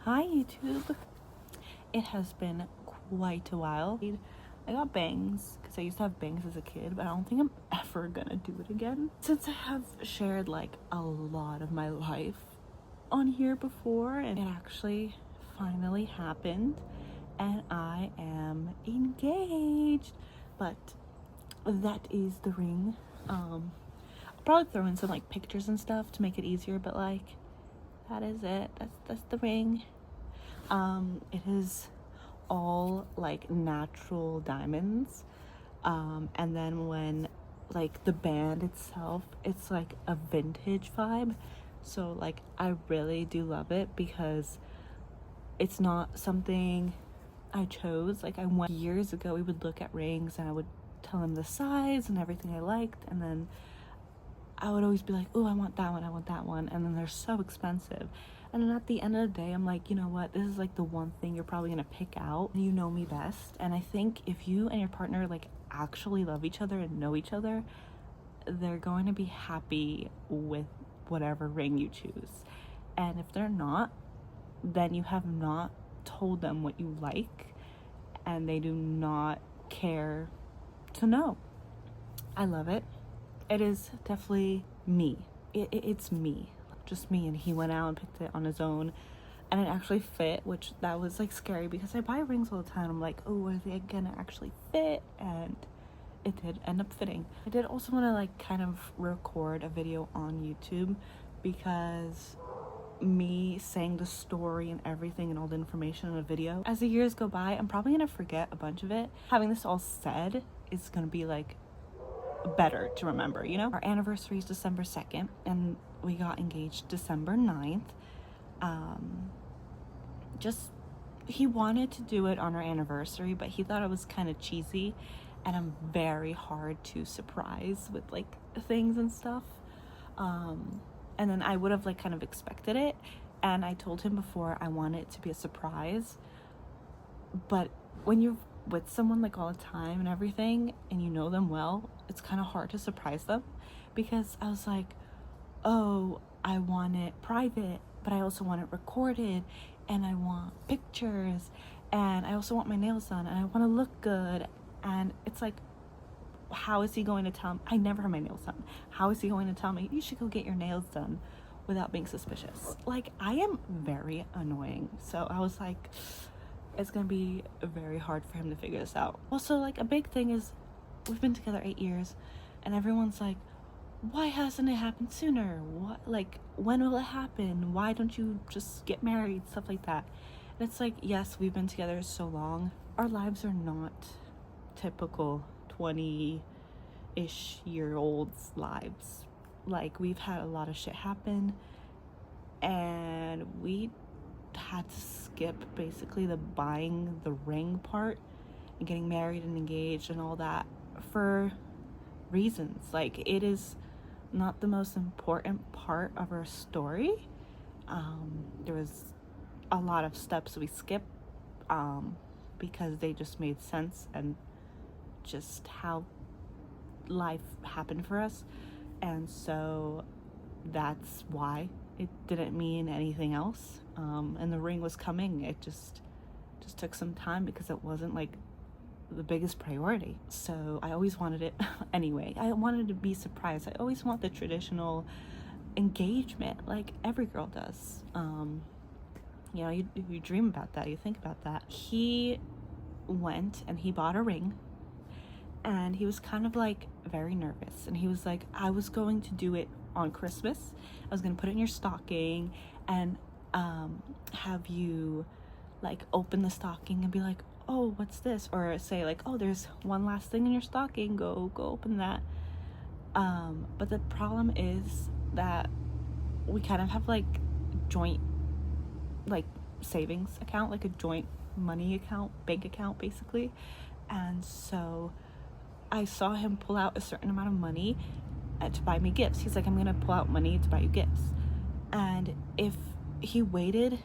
Hi YouTube. It has been quite a while. I got bangs because I used to have bangs as a kid, but I don't think I'm ever gonna do it again. Since I have shared like a lot of my life on here before, and it actually finally happened, and I am engaged. But that is the ring. I'll probably throw in some like pictures and stuff to make it easier, but like that is it. That's the ring. It is all like natural diamonds. And then when like the band itself, it's like a vintage vibe. So like I really do love it because it's not something I chose. Like I went years ago, we would look at rings and I would tell him the size and everything I liked, and then I would always be like, oh, I want that one, I want that one. And then they're so expensive. And then at the end of the day, I'm like, you know what? This is like the one thing you're probably gonna pick out. You know me best. And I think if you and your partner like actually love each other and know each other, they're going to be happy with whatever ring you choose. And if they're not, then you have not told them what you like, and they do not care to know. I love it. It is definitely me. It's me, just me. And he went out and picked it on his own, and it actually fit, which that was like scary because I buy rings all the time. I'm like, oh, are they gonna actually fit? And it did end up fitting. I did also want to like kind of record a video on YouTube because me saying the story and everything and all the information in a video, as the years go by, I'm probably gonna forget a bunch of it. Having this all said is gonna be like better to remember, you know? Our anniversary is December 2nd and we got engaged December 9th. Just he wanted to do it on our anniversary, but he thought it was kind of cheesy, and I'm very hard to surprise with like things and stuff. And then I would have like kind of expected it, and I told him before I want it to be a surprise. But when you're with someone like all the time and everything and you know them well, it's kind of hard to surprise them, because I was like, oh, I want it private, but I also want it recorded, and I want pictures, and I also want my nails done, and I want to look good. And it's like, how is he going to tell me? I never have my nails done. How is he going to tell me you should go get your nails done without being suspicious? Like, I am very annoying. So I was like, it's gonna be very hard for him to figure this out. Also, like, a big thing is we've been together 8 years, and everyone's like, why hasn't it happened sooner? What, like, when will it happen? Why don't you just get married? Stuff like that. And it's like, yes, we've been together so long. Our lives are not typical 20-ish year olds lives. Like, we've had a lot of shit happen, and we had to skip basically the buying the ring part and getting married and engaged and all that for reasons. Like, it is not the most important part of our story. There was a lot of steps we skipped because they just made sense, and just how life happened for us. And so that's why. It didn't mean anything else. And the ring was coming. It just took some time because it wasn't like the biggest priority. So I always wanted it anyway. I wanted to be surprised. I always want the traditional engagement like every girl does. You know, you dream about that, you think about that. He went and he bought a ring, and he was kind of like very nervous, and he was like, I was going to do it on Christmas. I was gonna put it in your stocking and have you like open the stocking and be like, oh, what's this? Or say like, oh, there's one last thing in your stocking, go open that. But the problem is that we kind of have like joint like savings account, like a joint money account, bank account basically. And so I saw him pull out a certain amount of money to buy me gifts. He's like, I'm gonna pull out money to buy you gifts. And if he waited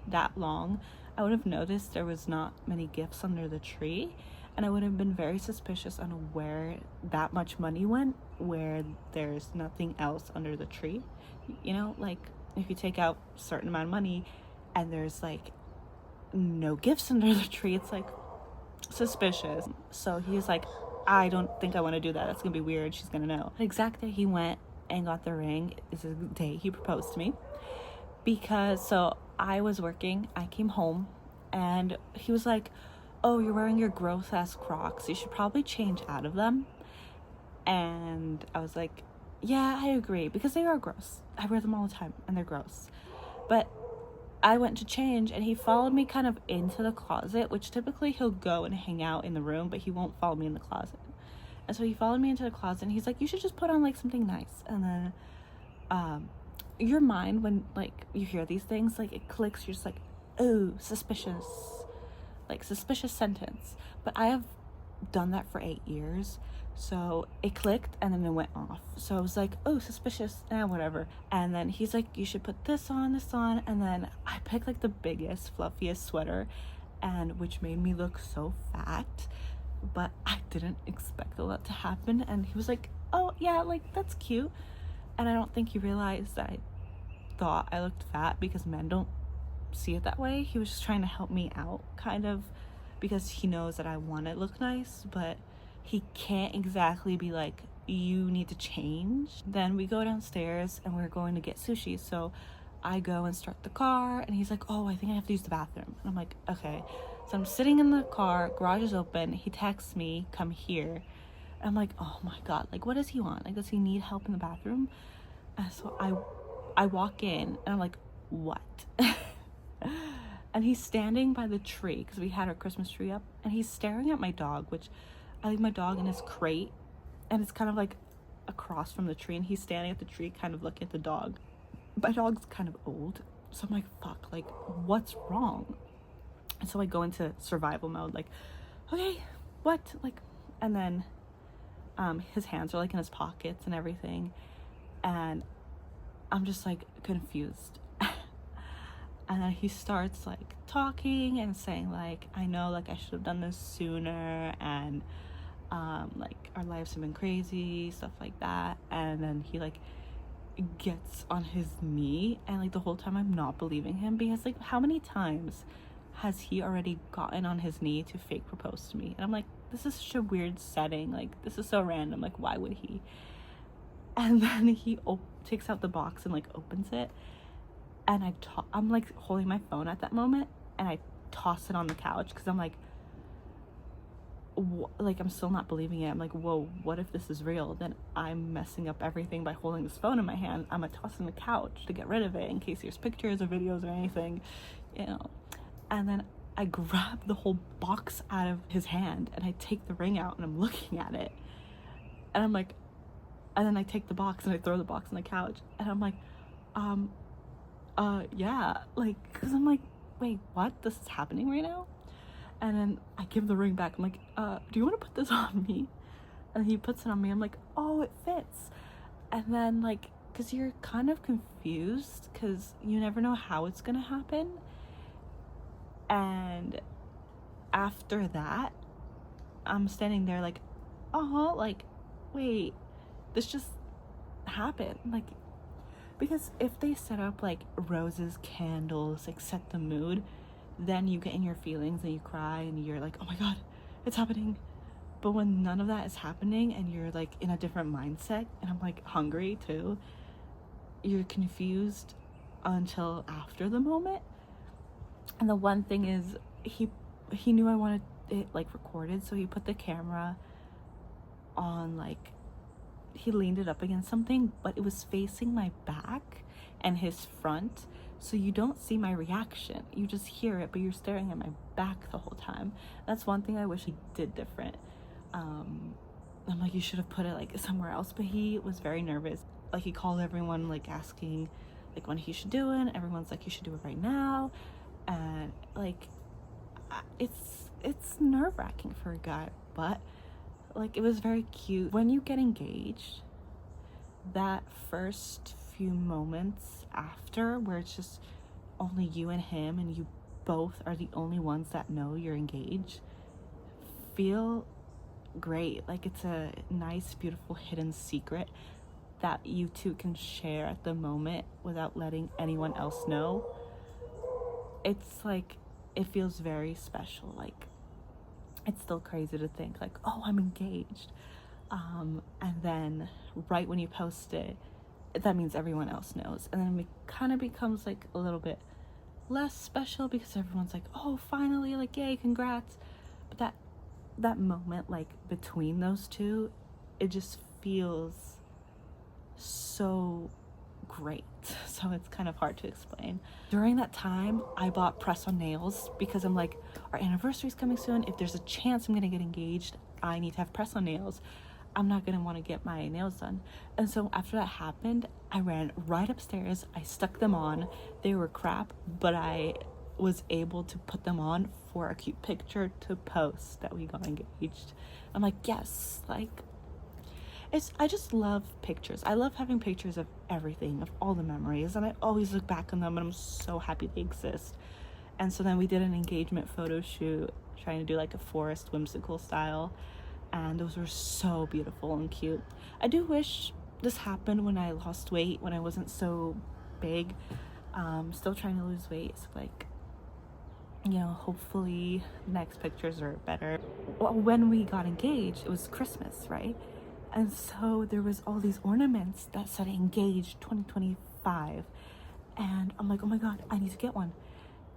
that long, I would have noticed there was not many gifts under the tree, and I would have been very suspicious on where that much money went, where there's nothing else under the tree. You know, like if you take out a certain amount of money and there's like no gifts under the tree. It's like suspicious. So he's like, I don't think I want to do that. That's gonna be weird. She's gonna know. The exact day he went and got the ring is the day he proposed to me. Because so I was working, I came home, and he was like, oh, you're wearing your gross ass Crocs, you should probably change out of them. And I was like, yeah, I agree, because they are gross. I wear them all the time and they're gross. But I went to change and he followed me kind of into the closet, which typically he'll go and hang out in the room, but he won't follow me in the closet. And so he followed me into the closet and he's like, you should just put on like something nice. And then your mind, when like you hear these things, like it clicks. You're just like, oh, suspicious, like suspicious sentence. But I have done that for 8 years, so it clicked and then it went off. So I was like, oh, suspicious, whatever. And then he's like, you should put this on, and then I picked like the biggest fluffiest sweater, and which made me look so fat, but I didn't expect all that to happen. And he was like, oh yeah, like that's cute. And I don't think he realized that I thought I looked fat, because men don't see it that way. He was just trying to help me out, kind of, because he knows that I want to look nice, but he can't exactly be like, you need to change. Then we go downstairs and we're going to get sushi. So I go and start the car and he's like, oh, I think I have to use the bathroom. And I'm like, okay. So I'm sitting in the car, garage is open. He texts me, come here. I'm like, oh my God, like what does he want? Like, does he need help in the bathroom? And so I walk in and I'm like, what? And he's standing by the tree, because we had our Christmas tree up, and he's staring at my dog, which I leave my dog in his crate, and it's kind of like across from the tree, and he's standing at the tree kind of looking at the dog. My dog's kind of old, so I'm like, fuck, like what's wrong? And so I go into survival mode, like, okay, what? Like, and then his hands are like in his pockets and everything, and I'm just like confused. And then he starts like talking and saying like, I know, like I should have done this sooner, and like our lives have been crazy, stuff like that. And then he like gets on his knee, and like the whole time I'm not believing him, because like how many times has he already gotten on his knee to fake propose to me? And I'm like, this is such a weird setting, like this is so random, like why would he? And then he takes out the box and like opens it, and I'm like holding my phone at that moment, and I toss it on the couch, because I'm like, like I'm still not believing it. I'm like, whoa, what if this is real? Then I'm messing up everything by holding this phone in my hand. I'm gonna toss it on the couch to get rid of it in case there's pictures or videos or anything, you know. And then I grab the whole box out of his hand and I take the ring out and I'm looking at it, and I'm like, and then I take the box and I throw the box on the couch, and I'm like, yeah, like, because I'm like, wait, what? This is happening right now? And then I give the ring back. I'm like, do you want to put this on me? And he puts it on me. I'm like, oh, it fits. And then like, because you're kind of confused, because you never know how it's gonna happen. And after that, I'm standing there like, oh, like, wait, this just happened. Like, because if they set up like roses, candles, like set the mood, then you get in your feelings and you cry and you're like, oh my God, it's happening. But when none of that is happening and you're like in a different mindset, and I'm like hungry too, you're confused until after the moment. And the one thing is, he knew I wanted it like recorded, so he put the camera on, like he leaned it up against something, but it was facing my back and his front, so you don't see my reaction, you just hear it, but you're staring at my back the whole time. That's one thing I wish he did different. I'm like, you should have put it like somewhere else. But he was very nervous, like he called everyone like asking like when he should do it, and everyone's like, you should do it right now. And like, it's nerve-wracking for a guy, but like it was very cute. When you get engaged, that first few moments after, where it's just only you and him, and you both are the only ones that know you're engaged, feel great. Like it's a nice, beautiful hidden secret that you two can share at the moment without letting anyone else know. it's like, it feels very special. Like, it's still crazy to think like, oh, I'm engaged. And then right when you post it, that means everyone else knows. And then it kind of becomes like a little bit less special because everyone's like, oh, finally, like, yay, congrats. But that moment, like, between those two, it just feels so great. So it's kind of hard to explain. During that time, I bought press-on nails because I'm like, our anniversary's coming soon. If there's a chance I'm gonna get engaged, I need to have press-on nails. I'm not gonna want to get my nails done. And so after that happened, I ran right upstairs. I stuck them on. They were crap, but I was able to put them on for a cute picture to post that we got engaged. I'm like, yes, like, I just love pictures. I love having pictures of everything, of all the memories, and I always look back on them and I'm so happy they exist. And so then we did an engagement photo shoot, trying to do like a forest whimsical style, and those were so beautiful and cute. I do wish this happened when I lost weight, when I wasn't so big. Still trying to lose weight, so like, you know, hopefully next pictures are better. Well, when we got engaged, it was Christmas, right? And so there was all these ornaments that said engaged 2025. And I'm like, oh my God, I need to get one.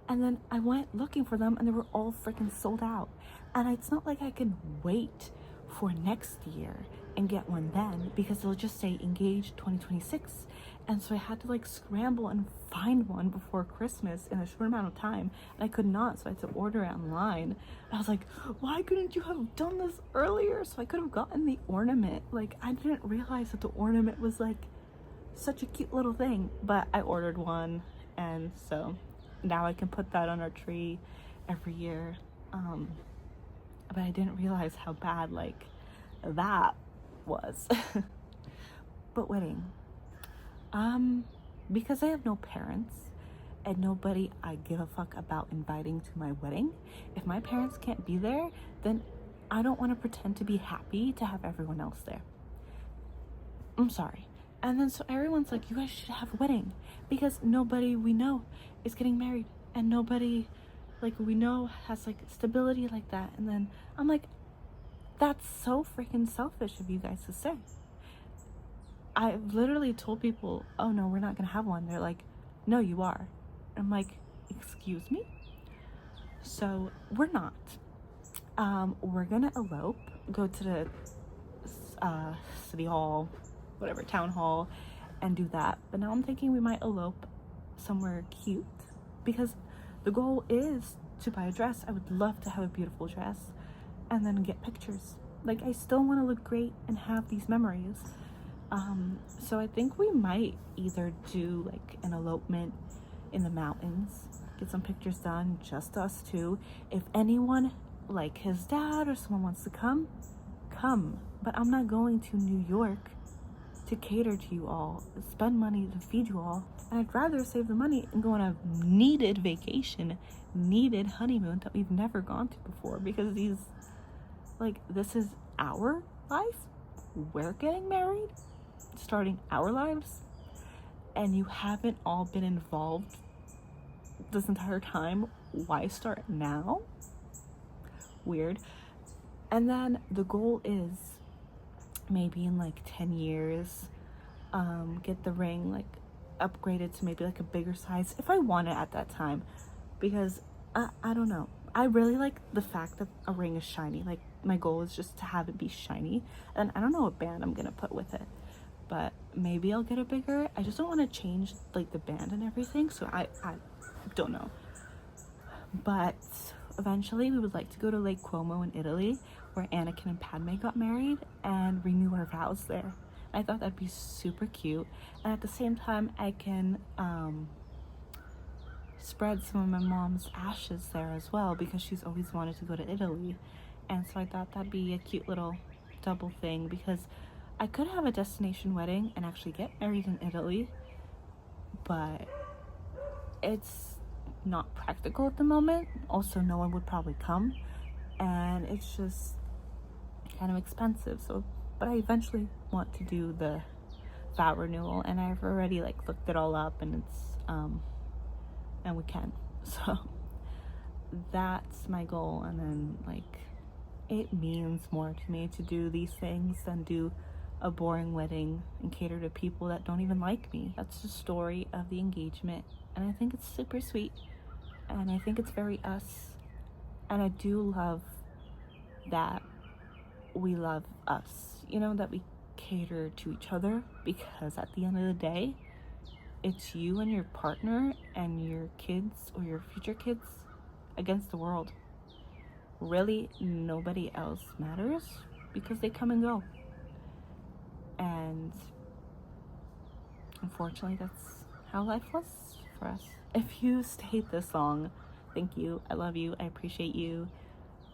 And then I went looking for them and they were all freaking sold out. And it's not like I can wait for next year and get one then, because they'll just say engaged 2026. And so I had to like scramble and find one before Christmas in a short amount of time, and I could not, so I had to order it online. And I was like, why couldn't you have done this earlier so I could have gotten the ornament? Like, I didn't realize that the ornament was like such a cute little thing, but I ordered one, and so now I can put that on our tree every year. But I didn't realize how bad like that was. But wedding, because I have no parents and nobody I give a fuck about inviting to my wedding, if my parents can't be there, then I don't want to pretend to be happy to have everyone else there. I'm sorry. And then so everyone's like, you guys should have a wedding, because nobody we know is getting married, and nobody like we know has like stability like that. And then I'm like, that's so freaking selfish of you guys to say. I've literally told people, oh no, we're not gonna have one. They're like, no, you are. I'm like, excuse me? So we're not. We're gonna elope, go to the city hall, whatever, town hall, and do that. But now I'm thinking we might elope somewhere cute, because the goal is to buy a dress. I would love to have a beautiful dress and then get pictures. Like, I still want to look great and have these memories. So I think we might either do like an elopement in the mountains, get some pictures done, just us two. If anyone, like his dad or someone, wants to come. But I'm not going to New York to cater to you all, spend money to feed you all. And I'd rather save the money and go on a needed vacation, needed honeymoon that we've never gone to before, because this is our life. We're getting married, starting our lives, and you haven't all been involved this entire time. Why start now? Weird. And then the goal is maybe in like 10 years, get the ring like upgraded to maybe like a bigger size if I want it at that time, because I don't know, I really like the fact that a ring is shiny. Like, my goal is just to have it be shiny, and I don't know what band I'm gonna put with it, but maybe I'll get it bigger. I just don't want to change like the band and everything, so I don't know. But eventually we would like to go to Lake Como in Italy, where Anakin and Padme got married, and renew our vows there. I thought that'd be super cute, and at the same time I can spread some of my mom's ashes there as well, because she's always wanted to go to Italy. And so I thought that'd be a cute little double thing, because I could have a destination wedding and actually get married in Italy, but it's not practical at the moment. Also, no one would probably come, and it's just kind of expensive. So, but I eventually want to do the vow renewal, and I've already like looked it all up, and it's and we can. So that's my goal. And then, like, it means more to me to do these things than do a boring wedding and cater to people that don't even like me. That's the story of the engagement, and I think it's super sweet, and I think it's very us. And I do love that we love us, you know, that we cater to each other, because at the end of the day, it's you and your partner and your kids or your future kids against the world. Really, nobody else matters, because they come and go. And unfortunately, that's how life was for us. If you stayed this long, thank you. I love you. I appreciate you.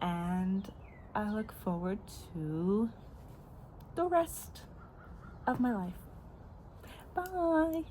And I look forward to the rest of my life. Bye.